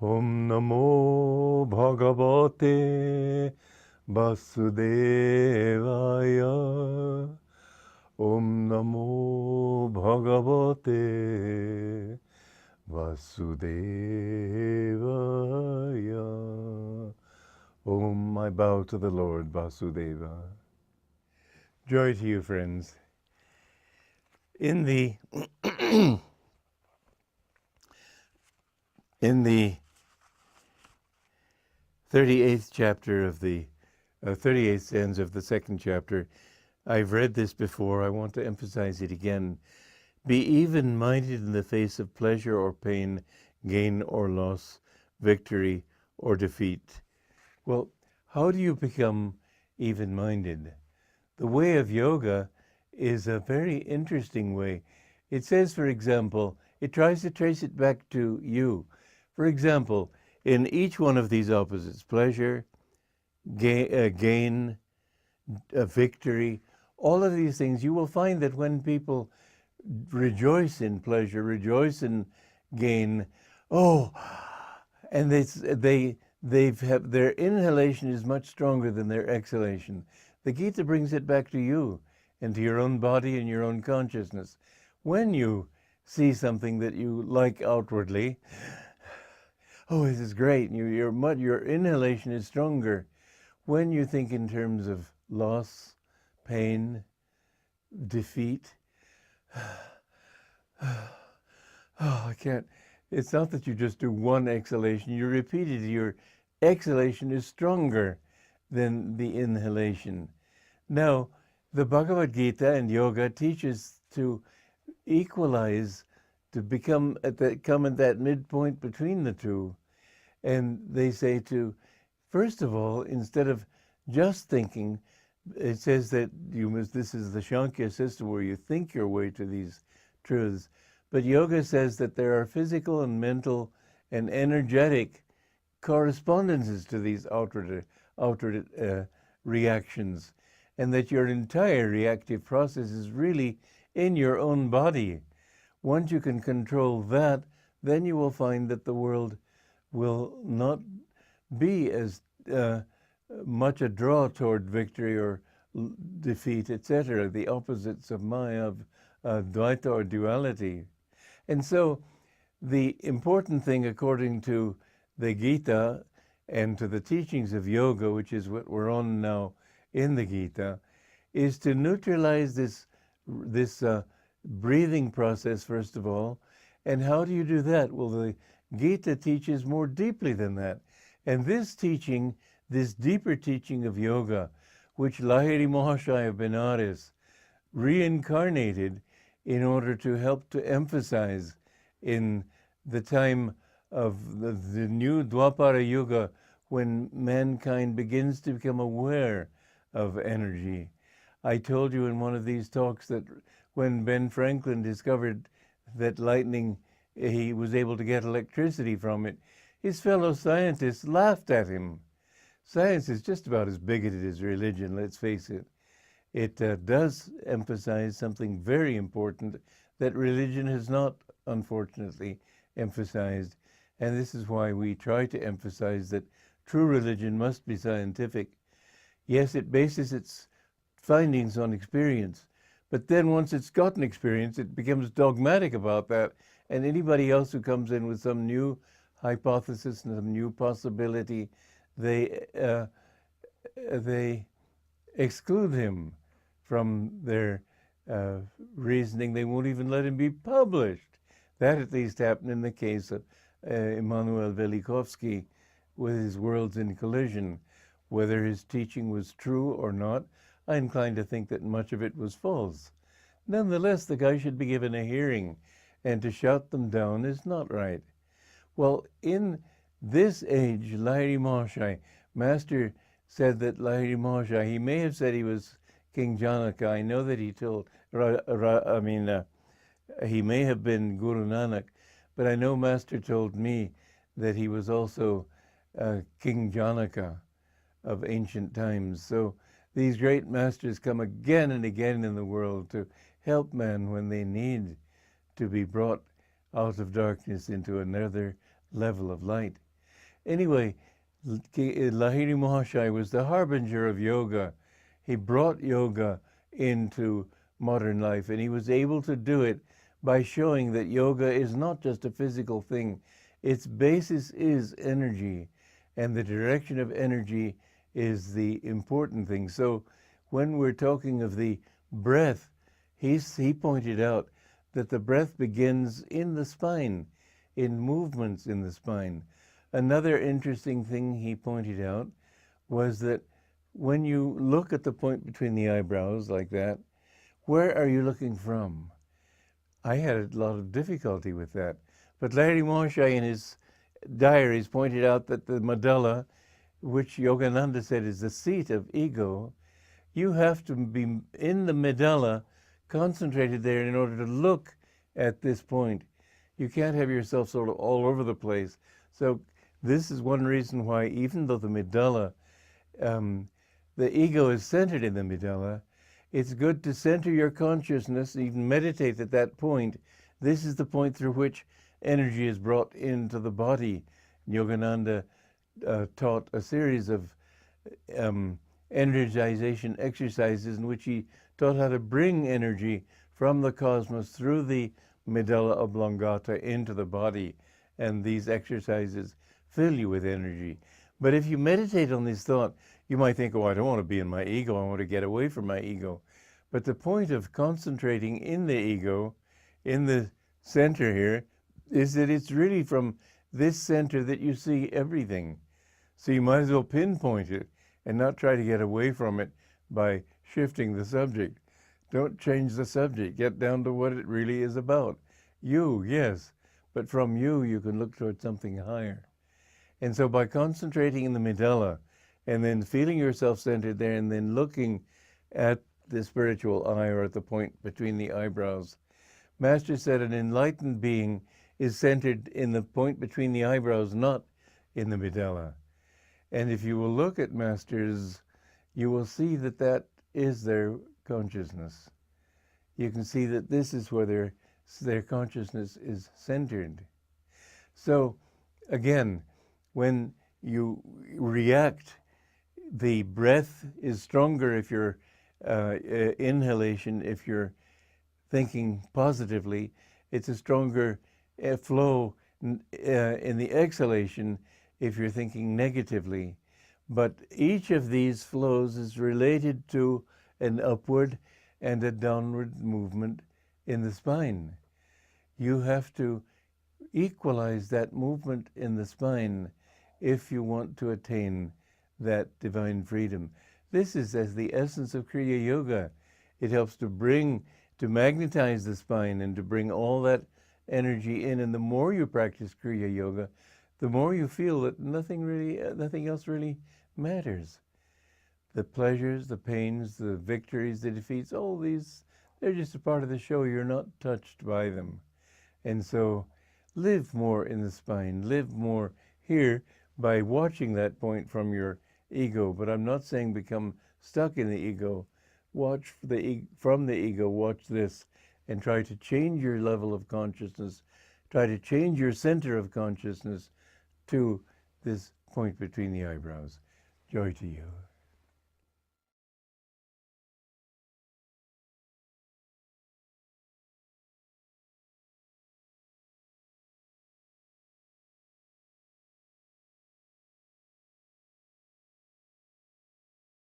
Om Namo Bhagavate Vasudevaya. Om Namo Bhagavate Vasudevaya. Om, I bow to the Lord Vasudeva. Joy to you, friends. In the in the 38th chapter of the 38th stanza of the second chapter, I've read this before. I want to emphasize it again. Be even-minded in the face of pleasure or pain, gain or loss, victory or defeat. Well, how do you become even-minded? The way of yoga is a very interesting way. It says, for example, it tries to trace it back to you. For example, in each one of these opposites, pleasure, gain, victory, all of these things, you will find that when people rejoice in pleasure, rejoice in gain, and their inhalation is much stronger than their exhalation. The Gita brings it back to you and to your own body and your own consciousness. When you see something that you like outwardly, this is great, and your inhalation is stronger. When you think in terms of loss, pain, defeat, I can't. It's not that you just do one exhalation. You repeat it. Your exhalation is stronger than the inhalation. Now, the Bhagavad Gita and yoga teaches to equalize, to come at that midpoint between the two. And they say first of all, instead of just thinking, it says that this is the Shankya system where you think your way to these truths. But yoga says that there are physical and mental and energetic correspondences to these outward reactions, and that your entire reactive process is really in your own body. Once you can control that, then you will find that the world will not be as much a draw toward victory or defeat, etc., the opposites of Maya, of Dvaita or duality. And so the important thing, according to the Gita and to the teachings of yoga, which is what we're on now in the Gita, is to neutralize this breathing process, first of all. And how do you do that? Well, the Gita teaches more deeply than that. And this teaching, this deeper teaching of yoga, which Lahiri Mahashaya of Benares reincarnated in order to help to emphasize in the time of the new Dwapara Yuga, when mankind begins to become aware of energy. I told you in one of these talks that when Ben Franklin discovered that lightning, he was able to get electricity from it, his fellow scientists laughed at him. Science is just about as bigoted as religion, let's face it. It does emphasize something very important that religion has not, unfortunately, emphasized. And this is why we try to emphasize that true religion must be scientific. Yes, it bases its findings on experience, but then once it's gotten experience, it becomes dogmatic about that, and anybody else who comes in with some new hypothesis and some new possibility, they exclude him from their reasoning. They won't even let him be published. That at least happened in the case of Immanuel Velikovsky with his Worlds in Collision. Whether his teaching was true or not, I incline to think that much of it was false. Nonetheless, the guy should be given a hearing, and to shout them down is not right. Well, in this age, Lahiri Mahashaya, Master said that Lahiri Mahashaya, he may have said he was King Janaka. I know that he told, he may have been Guru Nanak, but I know Master told me that he was also King Janaka of ancient times. So these great masters come again and again in the world to help men when they need to be brought out of darkness into another level of light. Anyway, Lahiri Mahashaya was the harbinger of yoga. He brought yoga into modern life, and he was able to do it by showing that yoga is not just a physical thing. Its basis is energy, and the direction of energy is the important thing. So when we're talking of the breath, he pointed out that the breath begins in the spine, in movements in the spine. Another interesting thing he pointed out was that when you look at the point between the eyebrows like that, where are you looking from? I had a lot of difficulty with that. But Lahiri Mahashaya in his diaries pointed out that the medulla, which Yogananda said is the seat of ego, you have to be in the medulla, concentrated there in order to look at this point. You can't have yourself sort of all over the place. So this is one reason why, even though the medulla, the ego is centered in the medulla, it's good to center your consciousness, even meditate at that point. This is the point through which energy is brought into the body. Yogananda taught a series of energization exercises in which he taught how to bring energy from the cosmos through the medulla oblongata into the body. And these exercises fill you with energy. But if you meditate on this thought, you might think, oh, I don't want to be in my ego. I want to get away from my ego. But the point of concentrating in the ego, in the center here, is that it's really from this center that you see everything. So you might as well pinpoint it and not try to get away from it by shifting the subject. Don't change the subject. Get down to what it really is about. You, yes, but from you, you can look towards something higher. And so by concentrating in the medulla and then feeling yourself centered there and then looking at the spiritual eye or at the point between the eyebrows, Master said an enlightened being is centered in the point between the eyebrows, not in the medulla. And if you will look at Masters, you will see that that is their consciousness. You can see that this is where their consciousness is centered. So again, when you react, the breath is stronger if you're inhalation, if you're thinking positively. It's a stronger flow in the exhalation if you're thinking negatively. But each of these flows is related to an upward and a downward movement in the spine. You have to equalize that movement in the spine if you want to attain that divine freedom. This is as the essence of Kriya Yoga. It helps to magnetize the spine and to bring all that energy in. And the more you practice Kriya Yoga, the more you feel that nothing else really matters. The pleasures, the pains, the victories, the defeats, all these, they're just a part of the show. You're not touched by them. And so live more in the spine, live more here by watching that point from your ego. But I'm not saying become stuck in the ego. Watch from the ego, watch this, and try to change your level of consciousness, try to change your center of consciousness to this point between the eyebrows. Joy to you.